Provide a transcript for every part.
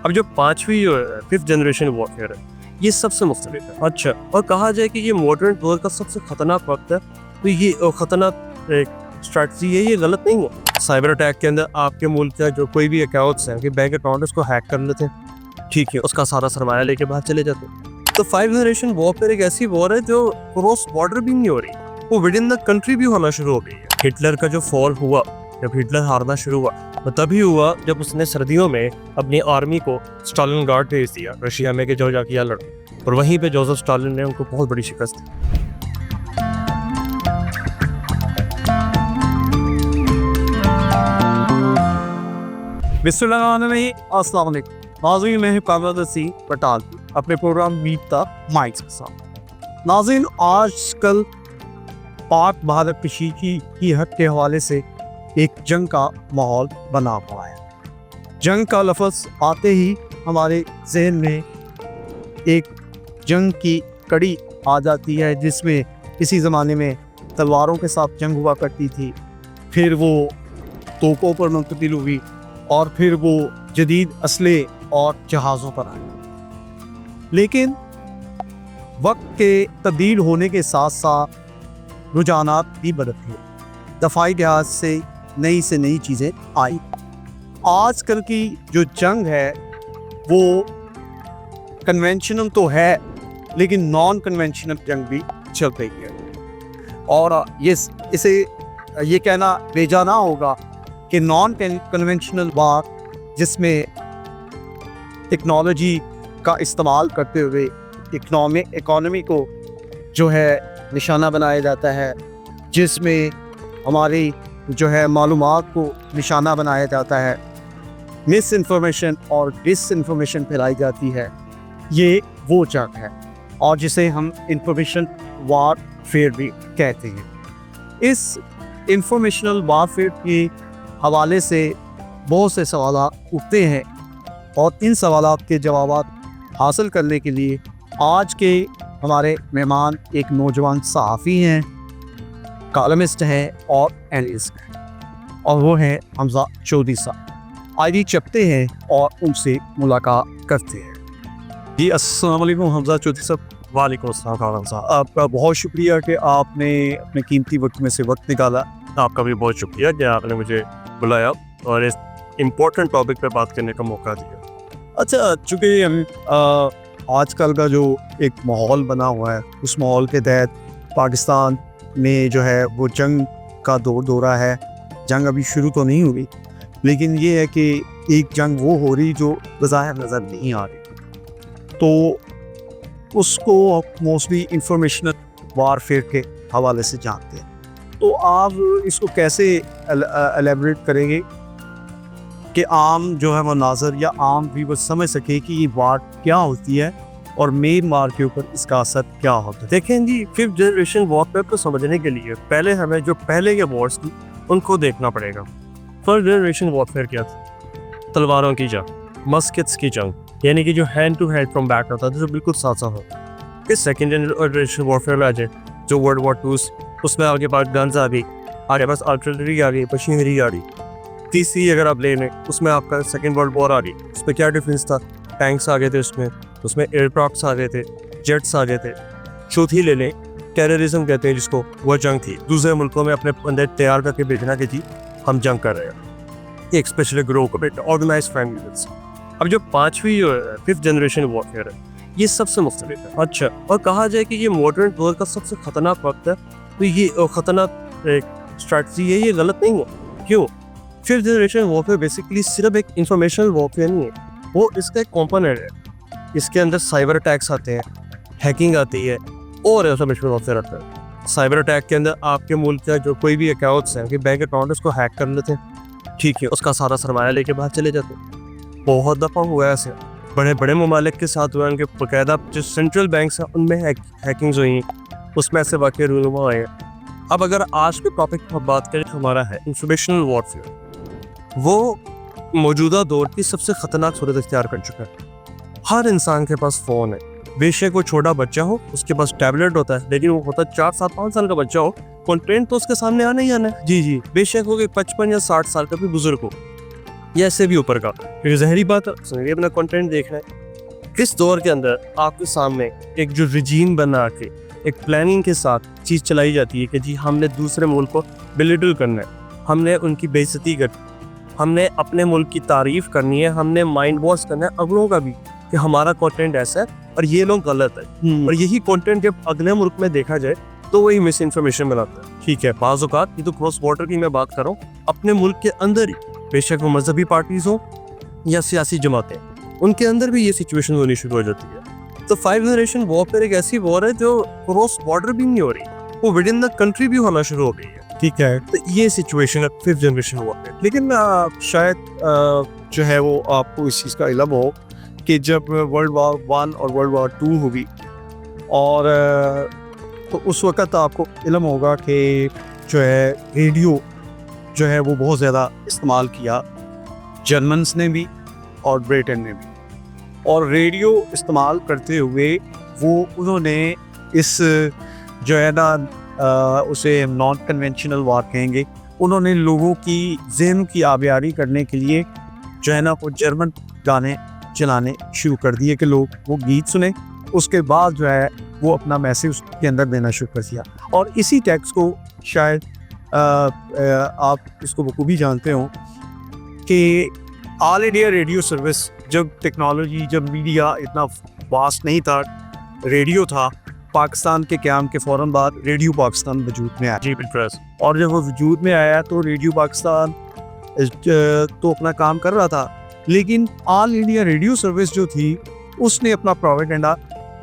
अब जो पांचवी फिफ्थ जनरेशन वॉरफेयर है ये सबसे मुख्तलिफ है। अच्छा, और कहा जाए कि ये मॉडर्न दौर का सबसे खतरनाक वक्त है, तो ये खतरनाक स्ट्रैटेजी है, ये गलत नहीं है। साइबर अटैक के अंदर आपके मुल्क का जो कोई भी अकाउंट्स हैं, कि बैंक अकाउंट उसको हैक कर लेते हैं, ठीक है, उसका सारा सरमाया लेके बाहर चले जाते हैं। तो 5 जनरेशन वॉरफेयर एक ऐसी वॉर है जो क्रॉस बॉर्डर भी नहीं हो रही, वो विद इन द कंट्री भी होना शुरू हो गई है। हिटलर का जो फॉल हुआ, जब हिटलर हारना शुरू हुआ, वो तभी हुआ जब उसने सर्दियों में अपनी आर्मी को स्टालिनग्राड भेज दिया, रशिया में, कि जो जाके यहाँ लड़ो, और वहीं पे जोसेफ स्टालिन ने उनको बहुत बड़ी शिकस्त दी। अस्सलाम वालेकुम नाज़रीन, मैं हूं कामरान रसीद पटाल अपने प्रोग्राम मीट द माइंड्स के साथ। नाज़रीन, आजकल पाक भारत कशीकी की हद के हवाले से एक जंग का माहौल बना हुआ है। जंग का लफ्ज़ आते ही हमारे जहन में एक जंग की कड़ी आ जाती है, जिसमें किसी ज़माने में तलवारों के साथ जंग हुआ करती थी, फिर वो तोपों पर मुंतकिल हुई, और फिर वो जदीद असले और जहाज़ों पर आए। लेकिन वक्त के तब्दील होने के साथ साथ रुझानात भी बदलते हैं। दफ़ाई लिहाज से नई चीज़ें आई। आजकल की जो जंग है वो कन्वेंशनल तो है, लेकिन नॉन कन्वेंशनल जंग भी चल रही है। और ये कहना बेजाना होगा कि नॉन कन्वेंशनल वार, जिसमें टेक्नोलॉजी का इस्तेमाल करते हुए इकोनॉमी को जो है निशाना बनाया जाता है, जिसमें हमारी जो है मालूमात को निशाना बनाया जाता है, मिस इन्फॉर्मेशन और डिस इन्फॉर्मेशन फैलाई जाती है, ये वो जंग है, और जिसे हम इंफॉर्मेशन वारफेयर भी कहते हैं। इस इंफॉर्मेशनल वारफेयर के हवाले से बहुत से सवाल उठते हैं, और इन सवालात के जवाब हासिल करने के लिए आज के हमारे मेहमान एक नौजवान सहाफ़ी हैं, कॉलमिस्ट हैं और एनालिस्ट हैं, और वो हैं हमजा चौधरी साहब। आइए चलते हैं और उनसे मुलाकात करते हैं। जी, अस्सलाम वालेकुम हमजा चौधरी साहब। वालेकुम अस्सलाम खान साहब। आपका बहुत शुक्रिया कि आपने अपने कीमती वक्त में से वक्त निकाला। आपका भी बहुत शुक्रिया कि आपने मुझे बुलाया और इस इम्पोर्टेंट टॉपिक पे बात करने का मौका दिया। अच्छा, चूँकि हम आजकल का जो एक माहौल बना हुआ है, उस माहौल के तहत पाकिस्तान में जो है वो जंग का दौरा है। जंग अभी शुरू तो नहीं हुई, लेकिन ये है कि एक जंग वो हो रही जो बज़ाहिर नज़र नहीं आ रही, तो उसको मोस्टली इंफॉर्मेशनल वारफेयर के हवाले से जानते हैं। तो आप इसको कैसे एलेबरेट करेंगे कि आम जो है वो नाज़र या आम भी वो समझ सके कि ये वार क्या होती है और मेन वार के ऊपर इसका असर क्या होता है? देखें जी, 5th जनरेशन वॉरफेयर को समझने के लिए पहले हमें जो पहले के वॉर्स थी उनको देखना पड़ेगा। 1st जनरेशन वॉरफेयर क्या था? तलवारों की जंग, मस्केट्स की जंग, यानी कि जो hand to hand from back होता था, जो बिल्कुल साथ साथ होता। फिर 2nd जनरेशन वॉरफेयर में आ जाए, जो वर्ल्ड वॉर 2, उसमें आपके पास गन्स आ गई, आपके पास आर्टिलरी आ गई, मशीनरी आ गई। तीसरी अगर आप ले लें, उसमें आपका 2nd वर्ल्ड वॉर आ गई। उसमें क्या डिफरेंस था? टैंक्स आ गए थे, उसमें एयरक्राफ्ट्स आ गए थे, जेट्स आ गए थे। चौथी ले लें, टेररिज्म कहते हैं जिसको, वह जंग थी। दूसरे मुल्कों में अपने बंदे तैयार करके भेजना कि जी हम जंग कर रहे हैं, एक स्पेशल ग्रोह को ऑर्गेनाइज फैमिलीज। अब जो 5th जनरेशन वॉरफेयर है ये सबसे मुख्तलिफ है। अच्छा, और कहा जाए कि ये मॉडर्न दौर का सबसे खतरनाक वक्त है, तो ये खतरनाक स्ट्रैटेजी है, ये गलत नहीं है। क्यों? 5th जनरेशन वॉरफेयर बेसिकली सिर्फ एक इंफॉर्मेशनल वॉरफेयर नहीं है, वो इसका एक कॉम्पोनेंट है। इसके अंदर साइबर अटैक्स आते हैं, हैकिंग आती है, और इंफॉर्मेशन वॉरफेयर आता है। साइबर अटैक के अंदर आपके मुल्क का जो कोई भी अकाउंट्स हैं, कि बैंक अकाउंट उसको हैक कर लेते हैं, ठीक है, उसका सारा सरमाया लेके बाहर चले जाते हैं। बहुत दफ़ा हुआ है ऐसे, बड़े बड़े ममालिक के साथ हुआ है, उनके बाकायदा जो सेंट्रल बैंक्स हैं उनमें हैकिंग्स हुई, उसमें ऐसे वाक़े रूनुमा आए। अब अगर आज के टॉपिक पर बात करें, हमारा है इंफॉर्मेशनल वॉरफेयर। वो मौजूदा दौर की सबसे ख़तरनाक सूरत इख्तियार कर चुका है। हर इंसान के पास फ़ोन है, बेशक वो छोटा बच्चा हो उसके पास टैबलेट होता है, लेकिन वो होता 4 साल 5 साल का बच्चा हो, कंटेंट तो उसके सामने आना ही आना है। जी, बेशक हो कि 55 या 60 साल का भी बुजुर्ग हो, या इससे भी ऊपर का, क्योंकि ज़हरी बात है अपना कंटेंट देखना है। किस दौर के अंदर आपके सामने एक जो रिजीम बना के एक प्लानिंग के साथ चीज़ चलाई जाती है कि जी हमने दूसरे मुल्क को बिलिटल करना है, हमने उनकी बेइज्जती करनी, हमने अपने मुल्क की तारीफ़ करनी है, हमने माइंड वॉश करना है अगलों का भी कि हमारा कंटेंट ऐसा है और ये लोग गलत है। और यही कंटेंट जब अगले मुल्क में देखा जाए तो वही मिस इन्फॉर्मेशन बनाता है। ठीक है, बाज़ औक़ात ये तो क्रॉस बॉर्डर की मैं बात कर रहा हूँ, अपने मुल्क के अंदर ही बेशक वो मजहबी पार्टीज़ हों या सियासी जमातें, उनके अंदर भी ये सिचुएशन होनी शुरू हो जाती है। तो 5 जनरेशन वॉर एक ऐसी वॉर है जो क्रॉस बॉर्डर भी नहीं हो रही, वो विद इन द कंट्री भी होना शुरू हो गई है। ठीक है, तो ये सिचुएशन है 5th जनरेशन वॉर। लेकिन शायद जो है वो आपको इस चीज़ का इल्म हो कि जब वर्ल्ड वार 1 और वर्ल्ड वार 2 हुई और तो उस वक़्त आपको इल्म होगा कि जो है रेडियो जो है वो बहुत ज़्यादा इस्तेमाल किया जर्मन्स ने भी और ब्रिटेन ने भी। और रेडियो इस्तेमाल करते हुए वो उन्होंने इस जो है ना उसे नॉन कन्वेंशनल वार कहेंगे, उन्होंने लोगों की ज़हन की आबियारी करने के लिए जो है ना वो जर्मन गाने चलाने शुरू कर दिए कि लोग वो गीत सुने, उसके बाद जो है वो अपना मैसेज उसके अंदर देना शुरू कर दिया। और इसी टैक्स को शायद आप इसको बखूबी जानते हो कि ऑल इंडिया रेडियो सर्विस, जब टेक्नोलॉजी, जब मीडिया इतना वास्ट नहीं था, रेडियो था, पाकिस्तान के क़याम के फ़ौरन बाद रेडियो पाकिस्तान वजूद में आया। जी बिल्कुल। और जब वो वजूद में आया तो रेडियो पाकिस्तान तो अपना काम कर रहा था, लेकिन ऑल इंडिया रेडियो सर्विस जो थी उसने अपना प्रोपेगेंडा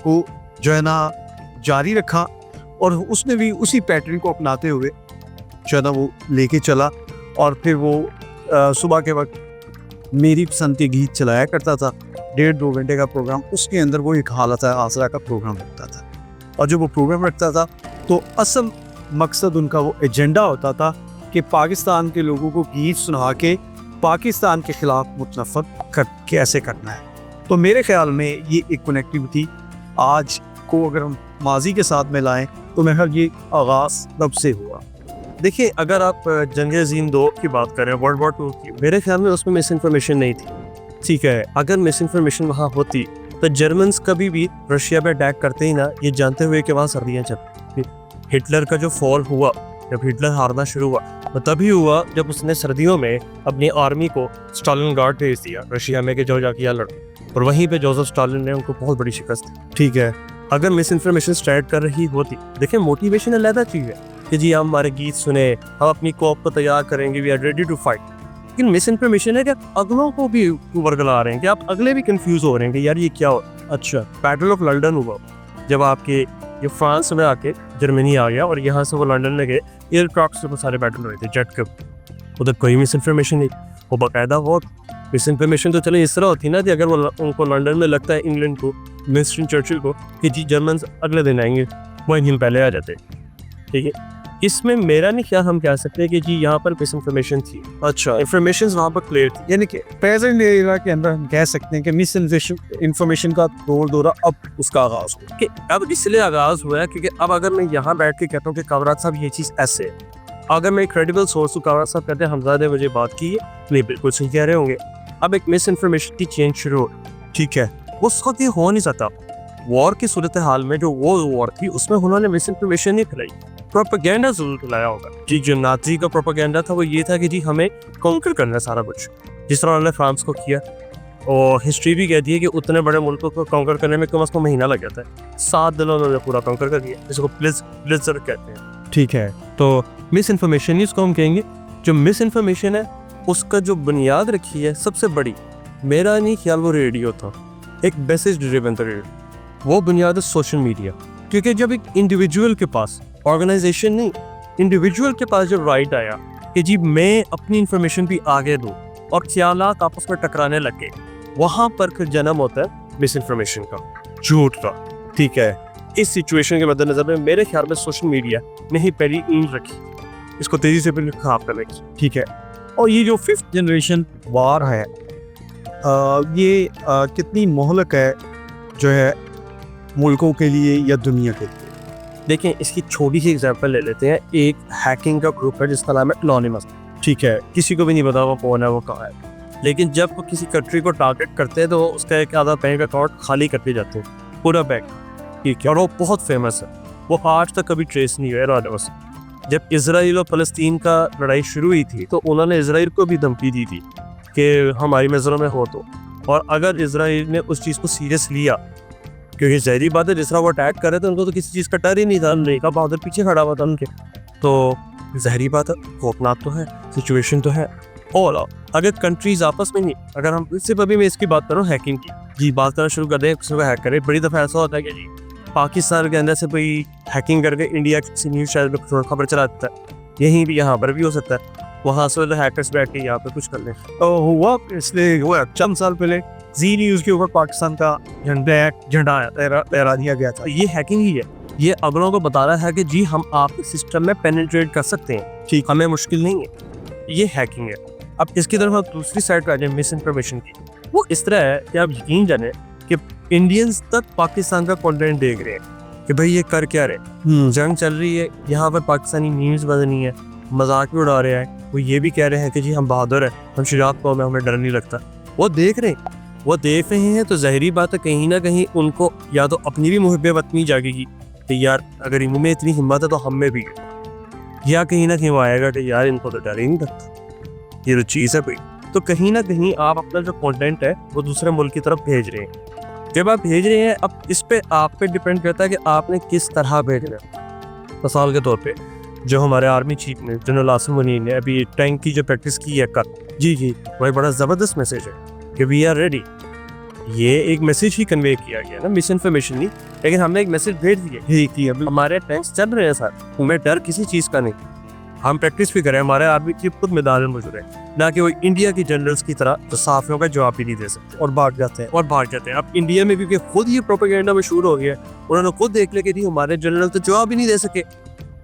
को जो है ना जारी रखा और उसने भी उसी पैटर्न को अपनाते हुए जो है ना वो लेके चला। और फिर वो सुबह के वक्त मेरी पसंद के गीत चलाया करता था, 1.5-2 घंटे का प्रोग्राम, उसके अंदर वो एक हालत आसरा का प्रोग्राम रखता था। और जब वो प्रोग्राम रखता था तो असल मकसद उनका वो एजेंडा होता था कि पाकिस्तान के लोगों को गीत सुना के पाकिस्तान के ख़िलाफ़ मुतनफ़र कैसे करना है। तो मेरे ख़्याल में ये एक कनेक्टिविटी आज को अगर हम माजी के साथ में लाएं तो मेरा ये आगाज़ तब से हुआ। देखिए, अगर आप जंग-ए-अज़ीम 2 की बात करें, वर्ल्ड वॉर 2 की, मेरे ख्याल में उसमें मिस इन्फॉर्मेशन नहीं थी। ठीक है, अगर मिस इन्फॉर्मेशन वहाँ होती तो जर्मन्स कभी भी रशिया पे अटैक करते ही ना, ये जानते हुए कि वहाँ सर्दियाँ चल। हिटलर का जो फॉल हुआ, जब हिटलर हारना शुरू हुआ, तो तभी हुआ जब उसने सर्दियों में अपनी आर्मी को स्टालिनग्राड भेज दिया रशिया में कि जो जाके यहाँ लड़ो, और वहीं पे जोसेफ स्टालिन ने उनको बहुत बड़ी शिकस्त दी। ठीक है, अगर मिस इन्फॉर्मेशन स्प्रेड कर रही होती, देखिए मोटिवेशन अलग चीज़ है कि जी हम हमारे गीत सुने, हम अपनी कॉप को तैयार करेंगे, we are ready to fight. लेकिन मिस इन्फॉर्मेशन है कि अगलों को भी वर्गला रहे हैं, कि आप अगले भी कंफ्यूज हो रहे हैं कि यार ये क्या हो। अच्छा, बैटल ऑफ लंदन हुआ जब आपके ये फ्रांस में आके जर्मनी आ गया और यहाँ से वो लंदन में गए, एयरक्राफ्ट से वो सारे बैटल हुए थे, जेट के। उधर कोई मिस इन्फॉर्मेशन नहीं, वो बाकायदा वो मिस इन्फॉर्मेशन तो चले इस तरह होती ना कि अगर वो उनको लंदन में लगता है इंग्लैंड को, विंस्टन चर्चिल को, कि जी जर्मन अगले दिन आएंगे, वो इन दिन पहले आ जाते। ठीक है, इसमें मेरा नहीं ख्याल हम कह सकते कि जी यहाँ पर मिस इन्फॉर्मेशन थी। अच्छा, इन्फॉर्मेशन वहाँ पर क्लियर थी, यानी कि प्रेजेंट एरा के अंदर हम कह सकते हैं कि मिस इन्फॉर्मेशन का दौरा अब उसका आगाज़ हुआ। कि अब इसलिए आगाज़ हुआ है क्योंकि अब अगर मैं यहाँ बैठ के कहता हूँ कि कामराज साहब ये चीज़ ऐसे है, अगर मैं क्रेडिबल सोर्स हूँ, कामराज साहब कहते हैं हमज़ाद ने मुझे बात की है, नहीं बिल्कुल सही कह रहे होंगे, अब एक मिस इन्फॉर्मेशन की चेंज शुरू हो। ठीक है, उस वक्त ये हो नहीं सकता। वॉर की सूरत हाल में जो वो वॉर थी उसमें उन्होंने मिस इन्फॉर्मेशन नहीं फैलाई, प्रोपेगेंडा जरूर फैलाया होगा। जी, जो नाजी का प्रोपेगेंडा था वो ये था कि जी हमें कॉन्कर करना है सारा कुछ, जिस तरह उन्होंने फ्रांस को किया। और हिस्ट्री भी कहती है कि उतने बड़े मुल्कों को कॉन्कर करने में कम से कम महीना लग जाता है, 7 दिनों उन्होंने पूरा कॉन्कर कर दिया, जिसको ब्लिट्ज़र कहते हैं। ठीक है, तो मिस इन्फॉर्मेशन ही उसको हम कहेंगे। जो मिस इन्फॉर्मेशन है उसका जो बुनियाद रखी है सबसे बड़ी, मेरा नहीं ख्याल वो रेडियो था, एक मैसेज ड्रिवन था रेडियो, वो बुनियाद है सोशल मीडिया। क्योंकि जब एक इंडिविजुअल के पास, ऑर्गेनाइजेशन नहीं, इंडिविजुअल के पास जब राइट आया कि जी मैं अपनी इंफॉर्मेशन भी आगे दूँ और ख्यालात आपस में टकराने लगे, वहाँ पर फिर जन्म होता है मिस इन्फॉर्मेशन का, झूठ का। ठीक है, इस सिचुएशन के मद्देनजर में मेरे ख्याल में सोशल मीडिया ने ही पहली ईंट रखी, इसको तेज़ी से फिर खराब करने की। ठीक है, और ये जो 5th जनरेशन वार है, ये कितनी मोहलक है जो है मुल्कों के लिए या दुनिया के लिए। देखें, इसकी छोटी सी एग्जांपल ले लेते हैं। एक हैकिंग का ग्रुप है जिसका नाम है एनोनिमस। ठीक है, किसी को भी नहीं पता वो कौन है, वो कहाँ है। लेकिन जब वो किसी कंट्री को टारगेट करते हैं तो वो उसका एक आधा बैंक अकाउंट खाली करके जाते हैं, पूरा बैंक। ठीक है, और वो बहुत फेमस है, वो आज तक कभी ट्रेस नहीं हुआ इरान से। जब इसराइल और फ़लस्तीन का लड़ाई शुरू हुई थी तो उन्होंने इसराइल को भी धमकी दी थी कि हमारी नज़रों में हो तो, और अगर इसराइल ने उस चीज़ को सीरियस लिया, क्योंकि जहरी बात है जिस तरह वो अटैक कर रहे थे उनको तो किसी चीज़ का डर ही नहीं था, अमेरिका बहादुर पीछे खड़ा हुआ था उनके, तो जहरी बात है खौफनाक तो है, सिचुएशन तो है। और अगर कंट्रीज आपस में नहीं, अगर हम सिर्फ अभी मैं इसकी बात करूँ हैकिंग की, जी बात करना शुरू कर दें, किसी को हैक करें, बड़ी दफ़ा ऐसा होता है कि जी पाकिस्तान के अंदर से कोई हैकिंग करके इंडिया की किसी न्यूज़ चैनल पर खबर चला देता है, यहीं भी यहाँ पर भी हो सकता है, वहाँ से हैकर्स बैठ के यहाँ पे कुछ कर लें। तो हुआ इसलिए हुआ चंद साल पहले जी न्यूज़ के ऊपर पाकिस्तान का झंडा लहरा दिया गया था। ये हैकिंग ही है, ये अगलों को बता रहा है कि जी हम आपके सिस्टम में पेनिट्रेट कर सकते हैं, ठीक, हमें मुश्किल नहीं है, ये हैकिंग है। अब इसकी तरफ आप दूसरी साइड पर आ जाए मिस इन्फॉर्मेशन की, वो इस तरह है कि आप यकीन जाने कि इंडियंस तक पाकिस्तान का कंटेंट देख रहे हैं कि भाई ये कर क्या रहे, जंग चल रही है, यहाँ पर पाकिस्तानी न्यूज़ बदनी है, मजाक भी उड़ा रहे हैं, वो ये भी कह रहे हैं कि जी हम बहादुर हैं, हम शुजात कौम है, हमें डर नहीं लगता। वो देख रहे हैं तो ज़ाहिरी बात है कहीं ना कहीं उनको या तो अपनी भी मुहब्बत वतनी जागेगी कि यार अगर इनमें इतनी हिम्मत है तो हम में भी है, या कहीं ना कहीं वो आएगा कि यार इनको तो डर ही नहीं लगता, ये तो चीज़ है भाई। तो कहीं ना कहीं आप अपना जो कंटेंट है वो दूसरे मुल्क की तरफ भेज रहे हैं। जब आप भेज रहे हैं, अब इस पे आप पे डिपेंड करता है कि आपने किस तरह भेजना है। मिसाल के तौर पे जो हमारे आर्मी चीफ ने जनरल आसिम मुनीर ने अभी टैंक की जो प्रैक्टिस की है कल, जी वही बड़ा ज़बरदस्त मैसेज है कि वी आर रेडी। ये एक मैसेज ही कन्वे किया गया ना, मिस इन्फॉर्मेशन नहीं, लेकिन हमने एक मैसेज भेज दिया, हमारे टैंक्स चल रहे हैं सर, हमें डर किसी चीज़ का नहीं, हम प्रैक्टिस भी करें, हमारे आर्मी चीफ खुद मैदान में मौजूद है, ना कि वो इंडिया की जनरल्स की तरह तो साफियों का जवाब भी नहीं दे सकते और भाग जाते हैं। अब इंडिया में भी खुद ये प्रोपेगेंडा मशहूर हो गया, उन्होंने खुद देख लिया कि हमारे जनरल तो जवाब ही नहीं दे सके।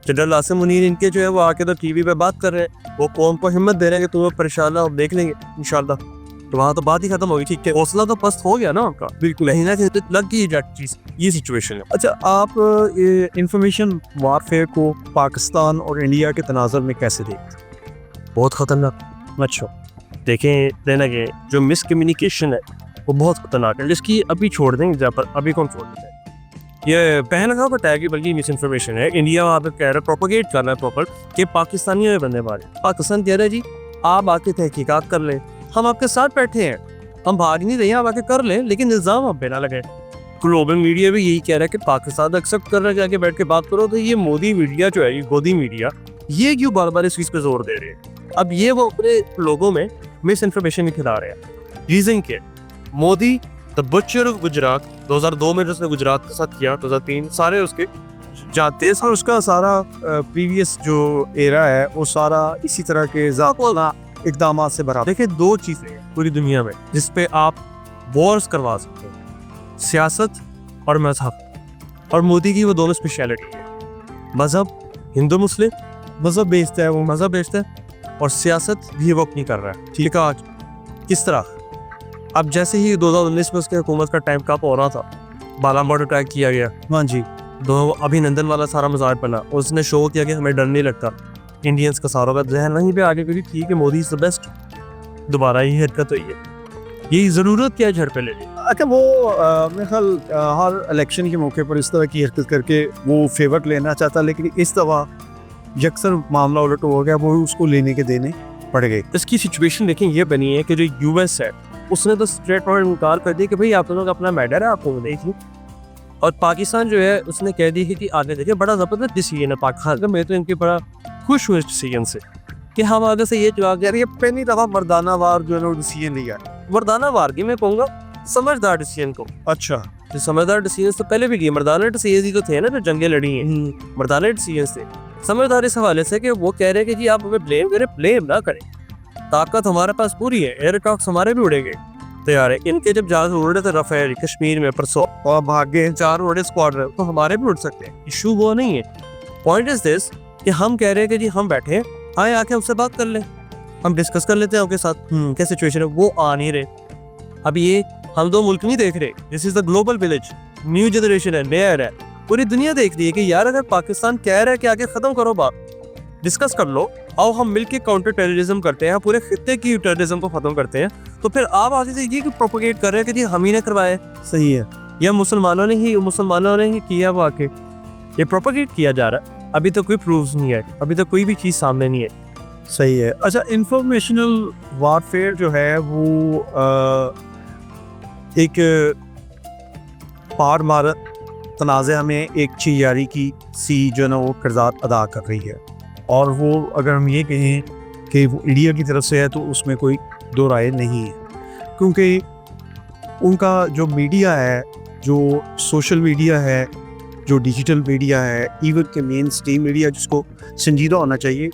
जनरल आसिम मुनीर इनके जो है वो आके तो टीवी पे बात कर रहे हैं, वो कौम को हिम्मत दे रहे हैं कि तुम्हें परेशान ना, हम देख लेंगे इंशाल्लाह, तो वहाँ तो बात ही खत्म होगी। ठीक है, हौसला तो पस्त हो गया ना उनका, बिल्कुल नहीं ना, तो लग गई चीज़, ये सिचुएशन है। अच्छा, आप इंफॉर्मेशन वारफेयर को पाकिस्तान और इंडिया के तनाज़ुर में कैसे देखते? बहुत ख़तरनाक। अच्छा देखें, देना कि जो मिसकम्युनिकेशन है वो बहुत ख़तरनाक है, जिसकी अभी छोड़ देंगे जहाँ पर अभी कौन छोड़ देते हैं, ये पहलगाम बताया कि बल्कि मिस इन्फॉर्मेशन है, इंडिया वहाँ पे कह रहा है प्रोपोगेट करना है प्रॉपर कि पाकिस्तानियों में बंदे मारे, पाकिस्तान कह रहा है जी आप आके तहकीकात कर लें, हम आपके साथ बैठे हैं, हम भाग नहीं रहे हैं, आप आके कर लें, लेकिन इल्ज़ाम आप पे ना लगे। ग्लोबल मीडिया भी यही कह रहा है कि पाकिस्तान एक्सेप्ट कर रहा है, जाके बैठ के बात करो। तो ये मोदी मीडिया जो है, ये गोदी मीडिया, ये क्यों बार बार इस चीज़ पे जोर दे रहे हैं? अब ये वो अपने लोगों में मिस इन्फॉर्मेशन खिला रहे हैं। रीज़न क्या? मोदी द बचर ऑफ गुजरात 2002 में जिसने गुजरात के साथ किया, 2003 सारे उसके जाते और उसका सारा प्रीवियस जो एरा है वो सारा इसी तरह के ज़ाती इक़दामात से भरा। देखिए, दो चीज़ें हैं पूरी दुनिया में जिस पे आप वॉर्स करवा सकते हैं, सियासत और मजहब, और मोदी की वो दोनों स्पेशलिटी है। मजहब हिंदू मुस्लिम मज़हब बेचता है, वो मजहब बेचता है, और सियासत भी वो नहीं कर रहा है। ठीक है, आज किस तरह? अब जैसे ही 2019 में उसके हुकूमत का टाइम कप हो रहा था, बालाकोट अटैक किया गया, हाँ जी, दो अभिनंदन वाला सारा मजाक बना, उसने शो किया कि हमें डर नहीं लगता, इंडियंस का सारों का जहन नहीं पे आगे, क्योंकि ठीक है मोदी इज द बेस्ट, दोबारा ही हरकत हुई है, यही ज़रूरत क्या है झड़ पे ले ली। अच्छा, वो मेरे ख्याल हर इलेक्शन के मौके पर इस तरह की हरकत करके वो फेवर लेना चाहता, लेकिन इस दफ़ा यकसर मामला उलट हो गया, वो उसको लेने के देने पड़ गए। इसकी सिचुएशन देखें ये बनी है कि जो यूएस है उसने तो स्ट्रेट फॉरवर्ड इनकार कर दिया कि भाई आप लोगों का अपना मैटर है, आपको देखिए, और पाकिस्तान जो है उसने कह दी कि आगे देखिए बड़ा ज़बरदस्त डिसीजन है पाकिस्तान का। मैं तो इनके बड़ा खुश हूँ इस डिसीजन से कि हम आगे से ये जवाब दे रहे हैं, पहली दफ़ा मर्दाना वार जो है ना डिसीजन लिया, मर्दाना वार की मैं कहूँगा समझदार डिसीजन को। अच्छा, तो समझदार डिसीजन तो पहले भी किए, मर्दाना डिसीजन ही तो थे ना जो जंगें लड़ी हैं, मर्दाना डिसीजन थे। समझदार इस हवाले से कि वो कह रहे हैं कि जी आप हमें ब्लेम करें, ब्लेम ना करें, ताकत हमारे पास पूरी है, एयरक्राफ्ट हमारे भी उड़ेंगे तैयार है। इनके जब जहाज उड़ रहे थे रफेल कश्मीर में परसों और भागे 4 उड़े स्क्वाड्रन, तो हमारे भी उड़ सकते हैं, इशू वो नहीं है। पॉइंट इज दिस कि हम कह रहे हैं कि जी हम बैठे आए, आके हमसे बात कर लें, हम डिस्कस कर लेते हैं उनके साथ क्या सिचुएशन है। वो आ नहीं रहे। अब ये हम दो मुल्क नहीं देख रहे, this is the global village, new generation है, नया है, पूरी दुनिया देख रही है कि यार अगर पाकिस्तान कह रहा है कि आगे ख़त्म करो बात, डिस्कस कर लो, और हम मिलके काउंटर टेररिज्म करते हैं, पूरे खित्ते की टेररिज्म को ख़त्म करते हैं। तो फिर आप आगे से ये प्रोपोगेट कर रहे हैं कि जी हम ही ने करवाए, सही है। या मुसलमानों ने ही किया, वाकई ये प्रोपोगेट किया जा रहा है। अभी तो कोई प्रूफ नहीं है, अभी तो कोई भी चीज़ सामने नहीं है। सही है। अच्छा, इंफॉर्मेशनल वारफेयर जो है वो एक पार मार तनाज़ा में एक चियारी की सी जो है ना वो किरदार अदा कर रही है, और वो अगर हम ये कहें कि वो इंडिया की तरफ से है तो उसमें कोई दो राय नहीं है, क्योंकि उनका जो मीडिया है, जो सोशल मीडिया है, जो डिजिटल मीडिया है, इवन के मेन स्ट्रीम मीडिया जिसको संजीदा होना चाहिए,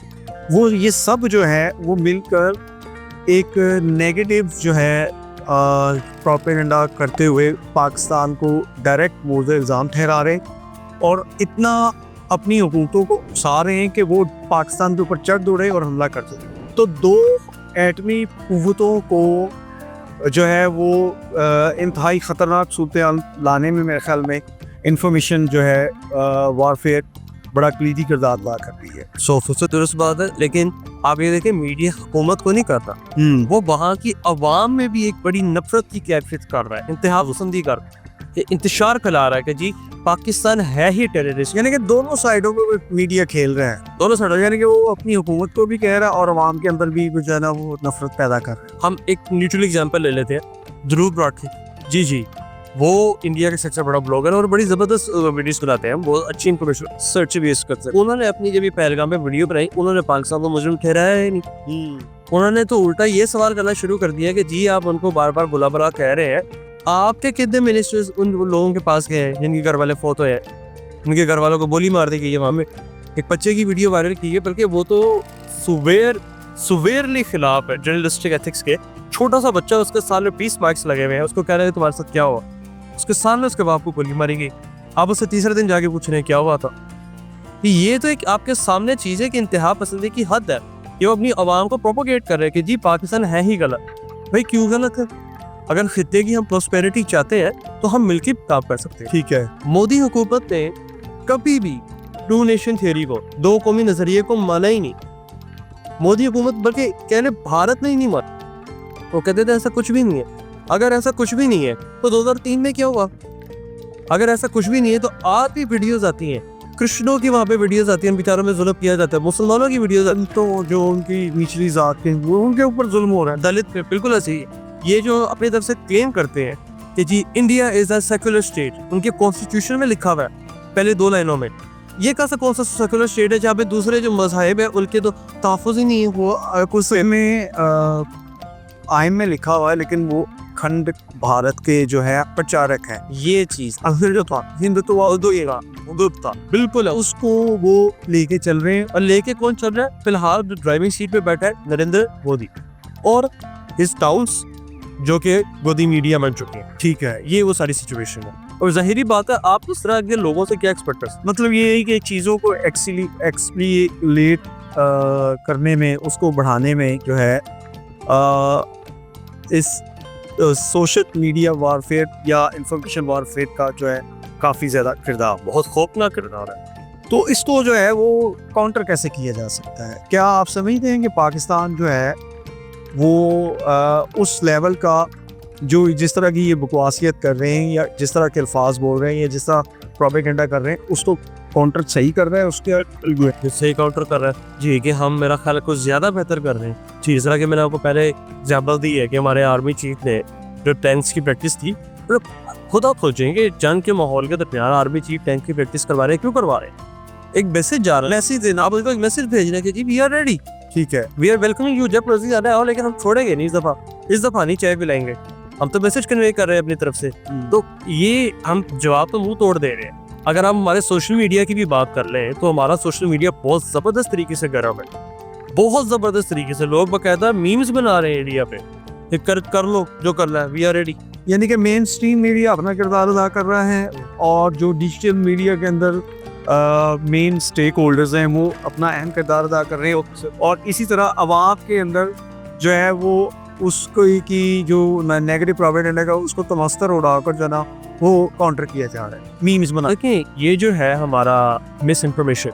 वो ये सब जो है वो मिलकर एक नेगेटिव जो है प्रोपेगेंडा करते हुए पाकिस्तान को डायरेक्ट मोर्ज़ इल्ज़ाम ठहरा रहे और इतना अपनी हुकूमतों को उकसा रहे हैं कि वो पाकिस्तान के ऊपर चढ़ दौड़े और हमला कर दें। तो दो एटमी कुव्वतों को जो है वो इंतहाई ख़तरनाक सूरत लाने में मेरे ख्याल में इंफॉर्मेशन जो है वारफेयर बड़ा कलीदी किरदार अदा कर रही है। 100% दुरुस्त बात है, लेकिन आप ये देखें मीडिया हुकूमत को नहीं करता, वो वहाँ की अवाम में भी एक बड़ी नफरत की कैफियत कर रहा है, इंतहा पसंदी कर इंतशार फैला रहा है कि जी पाकिस्तान है ही टेररिस्ट। यानी कि दोनों साइडों पे मीडिया खेल रहे हैं, दोनों साइडों, यानी कि वो अपनी हुकूमत को भी कह रहा है और अवाम के अंदर भी जो है ना वो नफरत पैदा कर रहे हैं। हम एक न्यूट्रल एग्जांपल ले लेते हैं, ध्रुव राठी जी, वो इंडिया के सबसे बड़ा ब्लॉगर और बड़ी ज़बरदस्त वीडियोस बनाते हैं, बहुत अच्छी इंफॉर्मेशन सर्च भी करते हैं। उन्होंने अपनी जब पहलगाम में वीडियो बनाई, उन्होंने पाकिस्तान को मुजरिम ठहराया ही नहीं। उन्होंने तो उल्टा ये सवाल करना शुरू कर दिया कि जी आप उनको बार बार बुला बुला कह रहे हैं, आपके कितने मिनिस्टर्स उन लोगों के पास गए हैं जिनके घर वाले फोटो है, उनके घर वालों को गोली मार दी गई है। वहाँ में एक बच्चे की वीडियो वायरल की है, बल्कि वो तो सुवेरली खिलाफ है जर्नलिस्टिक एथिक्स के। छोटा सा बच्चा, उसके सामने 20 मार्क्स लगे हुए हैं, उसको कह रहे हैं तुम्हारे साथ क्या हुआ, उसके सामने उसके बाप को गोली मारी गई। आप उससे तीसरे दिन जाके पूछ रहे हैं क्या हुआ था। ये तो एक आपके सामने चीज़ है कि इंतहा पसंदी की हद है, ये वो अपनी आवाम को प्रोपोगेट कर रहे हैं कि जी पाकिस्तान है ही गलत। भाई क्यों गलत है? अगर खित्ते की हम प्रोस्पेरिटी चाहते हैं तो हम मिलकर काम कर सकते हैं। ठीक है, मोदी हुकूमत ने कभी भी टू नेशन थियरी को, दो कौमी नजरिए को माना ही नहीं। मोदी हुकूमत बल्कि कहने भारत ने ही नहीं माना, वो कहते थे ऐसा कुछ भी नहीं है। अगर ऐसा कुछ भी नहीं है तो 2003 में क्या हुआ? अगर ऐसा कुछ भी नहीं है तो आज भी वीडियोस आती हैं, कृष्णों की वहाँ पे वीडियोस आती हैं, बेचारों में जुल्म किया जाता है, मुसलमानों की वीडियोस आती हैं, तो जो उनकी निचली जात के वो उनके ऊपर जुल्म हो रहा है, दलित पे बिल्कुल ऐसे ही। ये जो अपनी तरफ से क्लेम करते हैं कि जी India is a secular state, उनके कॉन्स्टिट्यूशन में लिखा हुआ है पहले 2 लाइनों में। ये कौन सा सेक्युलर स्टेट है जहाँ पे दूसरे जो मज़हब है उनके तो तहफ़्फ़ुज़ ही नहीं है। वो कुछ में आइन में लिखा हुआ है, लेकिन वो खंड भारत के जो है प्रचारक हैं, ये चीज़ अगर जो था हिंदुत्व बिल्कुल है, उसको वो लेके चल रहे हैं। और लेके कौन चल रहा है? फिलहाल जो ड्राइविंग सीट पे बैठा है नरेंद्र मोदी और हिज टाउन्स जो कि गोदी मीडिया बन चुके हैं। ठीक है, ये वो सारी सिचुएशन है। और ज़ाहिरी बात है, आप उस तरह के लोगों से क्या एक्सपेक्ट कर सकते? मतलब ये है कि चीज़ों को एक्सप्लीट करने में, उसको बढ़ाने में जो है इस सोशल मीडिया वारफेयर या इंफॉर्मेशन वारफेयर का जो है काफ़ी ज़्यादा किरदार, बहुत खौफनाक किरदार है। तो इसको जो है वो काउंटर कैसे किया जा सकता है? क्या आप समझते हैं कि पाकिस्तान जो है वो उस लेवल का जो जिस तरह की ये बकवासियत कर रहे हैं या जिस तरह के अल्फाज बोल रहे हैं या जिस तरह प्रोपेगेंडा कर रहे हैं उसको काउंटर सही कर रहा है? उसके सही काउंटर कर रहा है जी, कि हम मेरा ख्याल कुछ ज़्यादा बेहतर कर रहे हैं जी। जिस तरह कि मैंने आपको पहले एग्जाम्पल दी है कि हमारे आर्मी चीफ ने जो टैंक्स की प्रैक्टिस थी, मतलब खुदा खोजेंगे जंग के माहौल के दरमियान आर्मी चीफ टैंक की प्रैक्टिस करवा रहे हैं, क्यों करवा रहे हैं? एक मैसेज जा रहा है, मैसेज देना, आप उनको एक मैसेज भेजना है कि जी वी आर रेडी, ठीक है, वी आर वेलकमिंग यू, जब मर्जी आना है, लेकिन हम छोड़ेंगे नहीं इस दफ़ा नहीं चाय पिलाएंगे, हम तो मैसेज कन्वे कर रहे हैं अपनी तरफ से। तो ये हम जवाब तो मुंह तोड़ दे रहे हैं। अगर हम हमारे सोशल मीडिया की भी बात कर लें तो हमारा सोशल मीडिया बहुत ज़बरदस्त तरीके से गर्म है, बहुत ज़बरदस्त तरीके से। लोग बाकायदा मीम्स बना रहे हैं इंडिया पे, कर लो जो करना है, वी आर रेडी। यानी कि मेन स्ट्रीम मीडिया अपना किरदार अदा कर रहा है और जो डिजिटल मीडिया के अंदर मेन स्टेक होल्डर्स हैं वो अपना अहम किरदार अदा कर रहे हैं, और इसी तरह आवाम के अंदर जो है वो उसको की जो नेगेटिव प्रोपेगेंडा का उसको तमस्तर उड़ाकर जो ना वो काउंटर किया जा रहा है, मीम्स बना। देखिए ये जो है हमारा मिस इन्फॉर्मेशन,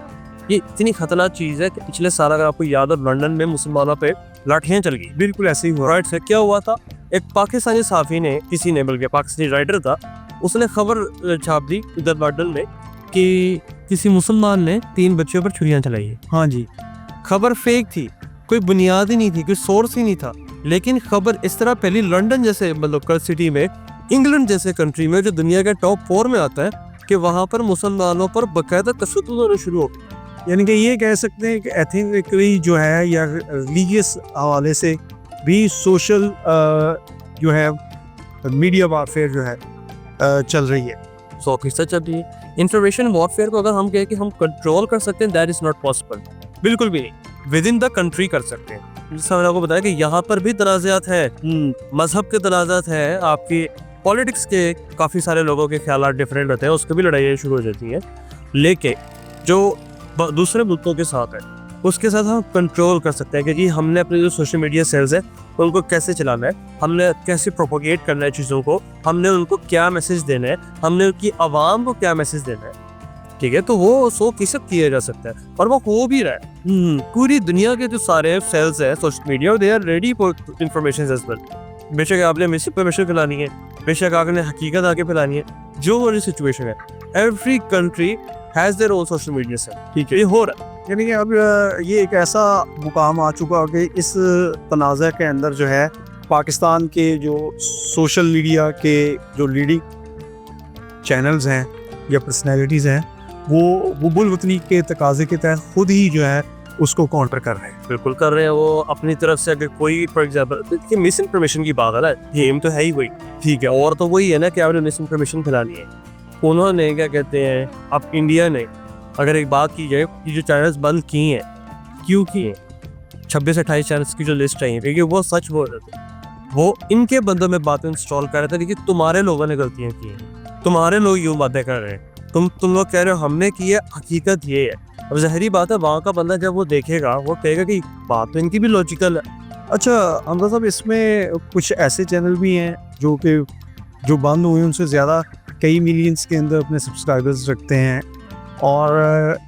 ये इतनी खतरनाक चीज़ है कि पिछले साल अगर आपको याद हो लंदन में मुसलमानों पे लाठियाँ चल गई। बिल्कुल ऐसे ही हुआ। राइट से क्या हुआ था, एक पाकिस्तानी सहाफ़ी ने, किसी ने बल्कि पाकिस्तानी राइटर था, उसने खबर छाप दी इधर लंदन में कि किसी मुसलमान ने 3 बच्चों पर छुरियाँ चलाई है। हाँ जी। खबर फेक थी, कोई बुनियाद ही नहीं थी, कोई सोर्स ही नहीं था, लेकिन खबर इस तरह फैली लंदन जैसे मतलब सिटी में, इंग्लैंड जैसे कंट्री में जो दुनिया के टॉप 4 में आता है, कि वहाँ पर मुसलमानों पर बाकायदा तशद्दुद होना शुरू हो गया। यानी कि ये कह सकते हैं कि एथनिकली जो है या रिलीजियस हवाले से भी सोशल जो है मीडिया वारफेयर जो है चल रही है। 100% चल रही है। इंफॉर्मेशन वॉरफेयर को अगर हम कहें कि हम कंट्रोल कर सकते हैं, दैट इज़ नॉट पॉसिबल, बिल्कुल भी नहीं। विद इन द कंट्री कर सकते हैं। जैसा मैंने आपको बताया कि यहाँ पर भी तनाज़ात है, मजहब के तनाज़ात है, आपकी पॉलिटिक्स के काफ़ी सारे लोगों के ख्याल डिफरेंट होते हैं, उसकी भी लड़ाइयाँ शुरू हो जाती हैं, लेकिन जो दूसरे मुल्कों के साथ है उसके साथ हम कंट्रोल कर सकते हैं कि जी हमने अपने जो सोशल मीडिया सेल्स है उनको कैसे चलाना है, हमने कैसे प्रोपोगेट करना है चीज़ों को, हमने उनको क्या मैसेज देना है, हमने उनकी आवाम को क्या मैसेज देना है। ठीक है, तो वो 100% किया जा सकता है और वो हो भी रहा है। पूरी दुनिया के जो सारे सेल्स है social media, they are ready for information as well. बेशक आपने मिस इंफॉर्मेशन फैलानी है, बेशक आपने हकीकत आगे फैलानी है, जो वाली सिचुएशन है, every country has their own social media cell. ठीक है, ये हो रहा है। यानी कि अब ये एक ऐसा मुकाम आ चुका है कि इस तनाज़ा के अंदर जो है पाकिस्तान के जो सोशल मीडिया के जो लीडिंग चैनल्स हैं या पर्सनैलिटीज़ हैं वो बुलवतनी के तकाजे के तहत खुद ही जो है उसको काउंटर कर रहे हैं। बिल्कुल कर रहे हैं वो अपनी तरफ से। अगर कोई फॉर एग्जाम्पल देखिए मिस इन्फॉर्मेशन की बात है ना, गेम तो है ही वही, ठीक है, और तो वही है ना कि आपने मिस इन्फॉर्मेशन फैलानी है। उन्होंने क्या कहते हैं, अब इंडिया ने अगर एक बात की जाए कि जो चैनल्स बंद किए हैं, क्यों किए, 26-28 चैनल्स की जो लिस्ट आई है, क्योंकि वो सच बोल रहे थे, वो इनके बंदों में बातें इंस्टॉल कर रहे थे, क्योंकि तुम्हारे लोगों ने गलतियाँ की हैं, तुम्हारे लोग यूँ बातें कर रहे हैं, तुम लोग कह रहे हो हमने की है, हकीकत ये है। अब ज़ाहिरी बात है वहाँ का बंदा जब वो देखेगा वो कहेगा कि बात तो इनकी भी लॉजिकल है। अच्छा हमजा साहब, इसमें कुछ ऐसे चैनल भी हैं जो बंद हुए, उनसे ज़्यादा कई मिलियंस के अंदर अपने सब्सक्राइबर्स रखते हैं और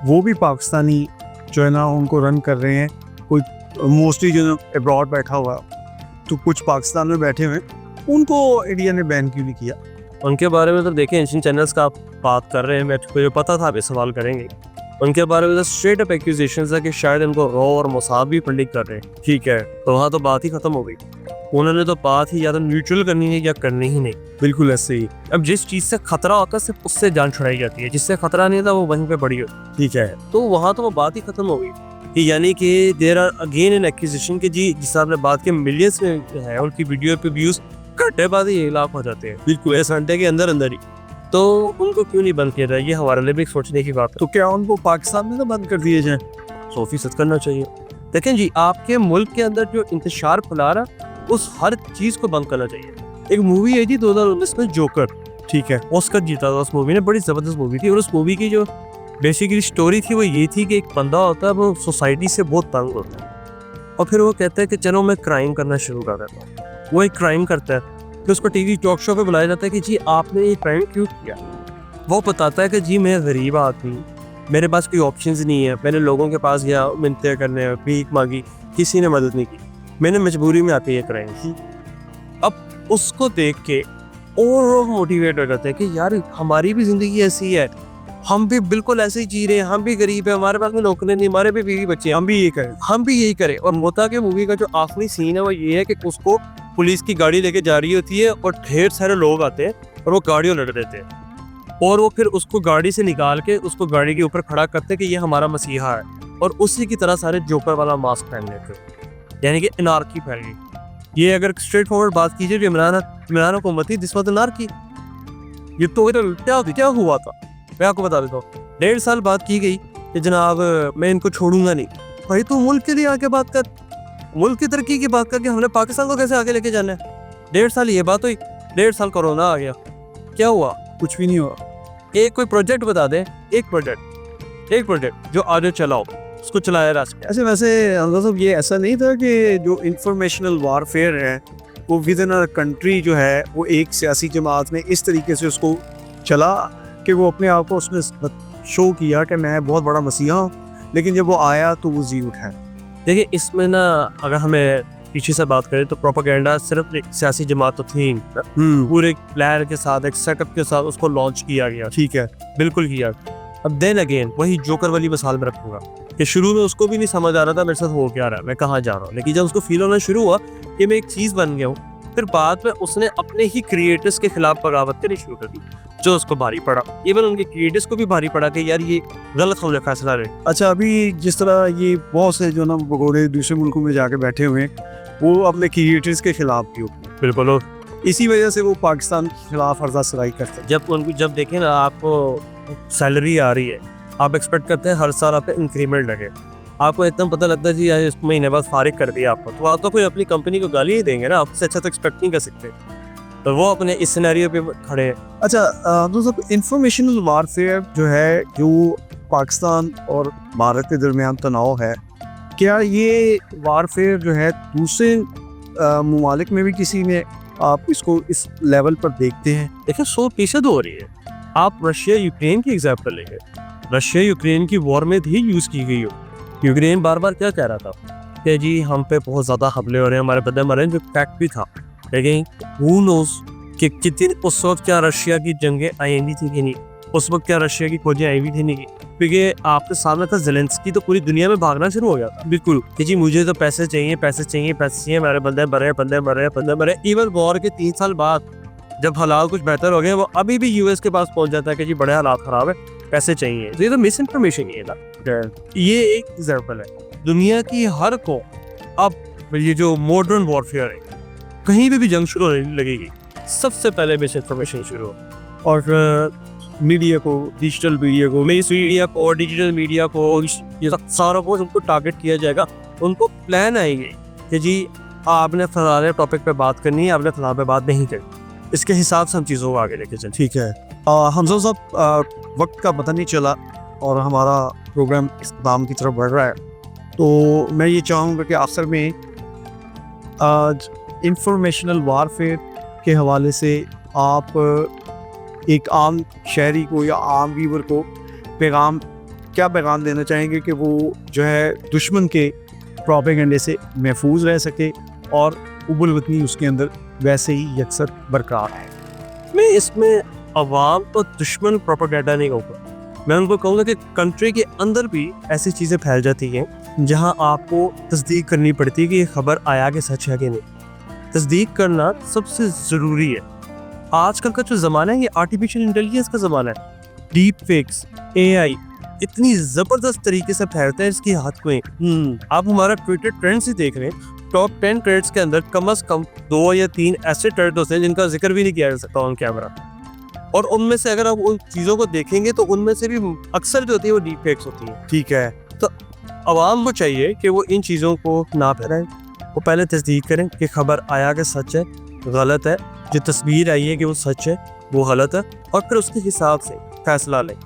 वो भी पाकिस्तानी जो है ना उनको रन कर रहे हैं। कोई मोस्टली जो अब्रॉड बैठा हुआ, तो कुछ पाकिस्तान में बैठे हुए, उनको इंडिया ने बैन क्यों नहीं किया? उनके बारे में तो देखें, एशियन चैनल्स का आप बात कर रहे हैं, मेरे को पता था आप ये सवाल करेंगे। उनके बारे में तो स्ट्रेट अप एक्यूजेशंस है कि शायद इनको रॉ और मोसाद भी फंडिंग कर रहे हैं। ठीक है, तो वहाँ तो बात ही खत्म हो गई। उन्होंने तो बात ही या तो न्यूट्रल करनी है या करनी ही नहीं। बिल्कुल ऐसे ही। अब जिस चीज़ से खतरा होता है सिर्फ उससे जान छुड़ाई जाती है, जिससे खतरा नहीं था वो वहीं पे पड़ी होती। ठीक है, तो वहाँ तो वो बात ही खत्म हो गई कि यानी कि there are again an accusation कि जी जिस आपने बात के मिलियंस में है, उनकी वीडियो पे व्यूज घंटे बाद ही 1 लाख हो जाते हैं, बिल्कुल इस घंटे के अंदर अंदर ही। तो उनको क्यों नहीं बंद किया जाए, ये हमारे लिए भी एक सोचने की बात है। तो क्या उनको पाकिस्तान में तो बंद कर दिए जाए? 100% करना चाहिए। देखें जी, आपके मुल्क के अंदर जो इंतशार फैला रहा उस हर चीज़ को बंद करना चाहिए। एक मूवी है जी 2019 में, जोकर, ठीक है, ऑस्कर जीता था उस मूवी ने, बड़ी ज़बरदस्त मूवी थी। और उस मूवी की जो बेसिकली स्टोरी थी वो ये थी कि एक बंदा होता है, वो सोसाइटी से बहुत तंग होता है और फिर वो कहता है कि चलो मैं क्राइम करना शुरू कर देता हूँ। वो एक क्राइम करता है, फिर उसको टीवी टॉक शो पे बुलाया जाता है कि जी आपने ये क्राइम क्यों किया। वो बताता है कि जी मैं गरीब आदमी, मेरे पास कोई ऑप्शंस नहीं है, मैंने लोगों के पास गया, मिन्नतें करने, भीख मांगी, किसी ने मदद नहीं की, मैंने मजबूरी में आके ये क्राइम की। अब उसको देख के और मोटिवेट हो जाता है कि यार हमारी भी ज़िंदगी ऐसी है, हम भी बिल्कुल ऐसे ही जी रहे हैं, हम भी गरीब हैं, हमारे पास में नौकरी नहीं, हमारे भी बीवी बच्चे, हम भी यही करें। और मोता के मूवी का जो आखिरी सीन है वो ये है कि उसको पुलिस की गाड़ी लेके जा रही होती है और ढेर सारे लोग आते हैं और वो गाड़ी उलट देते हैं और वो फिर उसको गाड़ी से निकाल के उसको गाड़ी के ऊपर खड़ा करते हैं कि ये हमारा मसीहा है, और उसी की तरह सारे जोकर वाला मास्क पहन लेते हैं, यानी कि अनारकी फैल गई। ये अगर स्ट्रेट फॉरवर्ड बात कीजिए जो इमरान हुकूमत थी, दिस वाज अनारकी। ये तो क्या हुआ था मैं आपको बता देता हूँ। 1.5 साल बाद की गई कि जनाब मैं इनको छोड़ूंगा नहीं। भाई तू मुल्क के लिए आके बात कर, मुल्क की तरक्की की बात करके हमने पाकिस्तान को कैसे आगे लेके जाना है। 1.5 साल ये बात हुई, 1.5 साल कोरोना आ गया, क्या हुआ? कुछ भी नहीं हुआ। एक कोई प्रोजेक्ट बता दे, एक प्रोजेक्ट जो आगे चलाओ, उसको चलाया रास्ते। ऐसे वैसे हमजा साहब, ये ऐसा नहीं था कि जो इंफॉर्मेशनल वारफेयर है वो विद इन अ कंट्री जो है वो एक सियासी जमात ने इस तरीके से उसको चला कि वो अपने आप को उसमें शो किया कि मैं बहुत बड़ा मसीहा हूँ, लेकिन जब वो आया तो वो जी उठा। देखिए इसमें ना अगर हमें पीछे से बात करें तो प्रोपेगेंडा सिर्फ एक सियासी जमात तो थी नहीं, पूरे प्लान के साथ एक सेटअप के साथ उसको लॉन्च किया गया। ठीक है, बिल्कुल किया। अब देन अगेन वही जोकर वाली मिसाल में रखूंगा कि शुरू में उसको भी नहीं समझ आ रहा था मेरे साथ हो क्या रहा है, मैं कहाँ जा रहा हूँ, लेकिन जब उसको फील होना शुरू हुआ कि मैं एक चीज़ बन गया हूँ, फिर बाद में उसने अपने ही क्रिएटर्स के खिलाफ बगावत करनी शुरू कर दी, जो उसको भारी पड़ा। इवन उनके क्रिएटर्स को भी भारी पड़ा कि यार ये गलत हो गया फैसला रहे। अच्छा, अभी जिस तरह ये बहुत से जो ना भगोड़े दूसरे मुल्कों में जाके बैठे हुए हैं, वो अपने क्रिएटर्स के खिलाफ भी होते हैं। बिल्कुल, और इसी वजह से वो पाकिस्तान के खिलाफ हर्जा सराई करते हैं। जब देखें ना आपको सैलरी आ रही है, आप एक्सपेक्ट करते हैं हर साल आप पे इंक्रीमेंट लगे, आपको एकदम पता लगता है जी यार इस महीने बाद फारिग कर दिया आपको, तो आप तो कोई अपनी कंपनी को गाली ही देंगे ना, आपसे अच्छा तो एक्सपेक्ट नहीं कर सकते। तो वो अपने इस सिनेरियो पे खड़े हैं। अच्छा दोस्तों, इंफॉर्मेशनल वारफेयर जो है, जो पाकिस्तान और भारत के दरमियान तनाव है, क्या ये वारफेयर जो है दूसरे ममालिक में भी किसी में आप इसको इस लेवल पर देखते हैं? देखिए 100% हो रही है। आप रशिया यूक्रेन की एग्जाम्पल लेंगे, रशिया यूक्रेन की वॉर में भी यूज़ की गई हो। यूक्रेन बार बार क्या कह रहा था कि जी हम पे बहुत ज़्यादा हमले हो रहे हैं, हमारे बंदे मरे हैं, जो फैक्ट भी था। लेकिन who knows कि कितनी उस वक्त क्या रशिया की जंगें आई हुई थी कि नहीं, उस वक्त क्या रशिया की खोजें आई हुई थी नहीं, क्योंकि आपके सामने था ज़ेलेंस्की तो पूरी दुनिया में भागना शुरू हो गया था। बिल्कुल कि जी मुझे तो पैसे चाहिए, पैसे चाहिए, पैसे चाहिए, हमारे बंदे मरे, बंदे मरे, बंदे मरे। इवन वॉर के 3 साल बाद जब हालात कुछ बेहतर हो गए, वो अभी भी यूएस के पास पहुंच जाता है कि जी बड़े हालात ख़राब है, पैसे चाहिए। तो ये तो मिस इन्फॉर्मेशन ही है ना। ये एक एग्जाम्पल है। दुनिया की हर को अब ये जो मॉडर्न वॉरफेयर है, कहीं पे भी जंग शुरू होने लगेगी, सबसे पहले मिस इन्फॉर्मेशन शुरू हो। और मीडिया को, डिजिटल मीडिया को, मिस मीडिया को और डिजिटल मीडिया को, ये सारों को उनको टारगेट किया जाएगा। उनको प्लान आएंगे कि जी आपने फलाने टॉपिक पे बात करनी है, आपने फलाने पे बात नहीं करनी, इसके हिसाब से हम चीज़ों को आगे लेके चलें। ठीक है। हमजा साहब, वक्त का पता नहीं चला और हमारा प्रोग्राम इख्तिताम की तरफ बढ़ रहा है, तो मैं ये चाहूँगा कि आखिर में आज इंफॉर्मेशनल वारफेयर के हवाले से आप एक आम शहरी को या आम व्यूवर को क्या पैगाम देना चाहेंगे कि वो जो है दुश्मन के प्रोपेगेंडे से महफूज रह सके और उबुल वतनी उसके अंदर वैसे ही यकसर बरकरार है? मैं इसमें अवाम तो दुश्मन प्रोपेगेंडा नहीं कहूँगा, मैं उनको कहूँगा कि कंट्री के अंदर भी ऐसी चीज़ें फैल जाती हैं जहां आपको तस्दीक करनी पड़ती है कि ये खबर आया कि सच है कि नहीं। तस्दीक करना सबसे ज़रूरी है। आजकल का जो ज़माना है ये आर्टिफिशियल इंटेलिजेंस का ज़माना है। डीप फेक्स, AI इतनी ज़बरदस्त तरीके से फैलते हैं, इसकी हद कोई। आप हमारा ट्विटर ट्रेंड्स ही देख रहे हैं, टॉप 10 ट्रेंड्स के अंदर कम से कम 2 या 3 ऐसे ट्रेंड होते हैं जिनका जिक्र भी नहीं किया जा सकता ऑन कैमरा, और उनमें से अगर आप उन चीज़ों को देखेंगे तो उनमें से भी अक्सर जो होती है वो डीप फेक्स होती है। ठीक है। तो आवाम को चाहिए कि वो इन चीज़ों को ना फैलाएं, वो पहले तस्दीक करें कि खबर आया कि सच है, गलत है, जो तस्वीर आई है कि वो सच है, वो गलत है, और फिर उसके हिसाब से फैसला लें।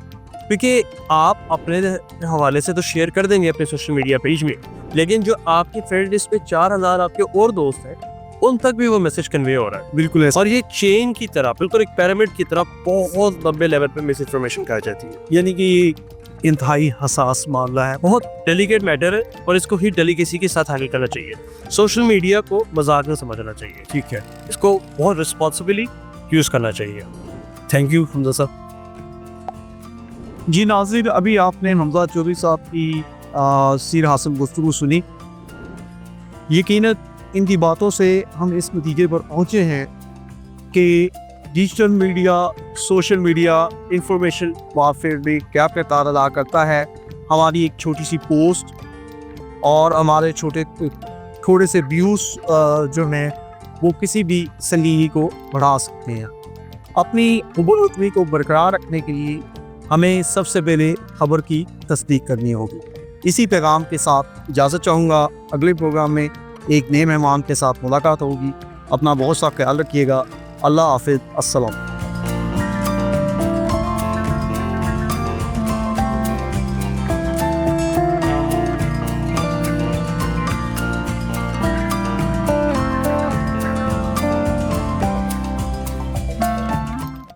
क्योंकि आप अपने हवाले से तो शेयर कर देंगे अपने सोशल मीडिया पेज में, लेकिन जो आपकी फ्रेंड लिस्ट पे 4000 आपके और दोस्त हैं, उन तक भी वो मैसेज कन्वे हो रहा है। बिल्कुल ऐसा। और ये चेन की तरह, बिल्कुल एक पिरामिड की तरह बहुत लंबे लेवल पे मिस इन्फॉर्मेशन कहा जाती है। यानी कि इंतहाई हसास मामला है, बहुत डेलिकेट मैटर है और इसको ही डेलिकेसी के साथ हैंडल करना चाहिए। सोशल मीडिया को मजाक में समझना चाहिए। ठीक है। इसको बहुत रिस्पॉन्सिबली यूज़ करना चाहिए। थैंक यू हमजा साहब। जी नाज़रीन, अभी आपने हमजा चौधरी साहब की सीर हासिल गुफ्तगू सुनी। यकीनन इनकी बातों से हम इस नतीजे पर पहुँचे हैं कि digital media, social media information warfare में क्या किरदार अदा करता है। हमारी एक छोटी सी पोस्ट और हमारे थोड़े से व्यूज़ जो हैं वो किसी भी संगीनी को बढ़ा सकते हैं। अपनी उबुल वतनी को बरकरार रखने के लिए हमें सबसे पहले खबर की तस्दीक करनी होगी। इसी पैगाम के साथ इजाज़त चाहूँगा। अगले प्रोग्राम में एक नए मेहमान के साथ मुलाकात होगी। अपना बहुत सा ख्याल रखिएगा। अल्लाह हाफिज़। अस्सलाम।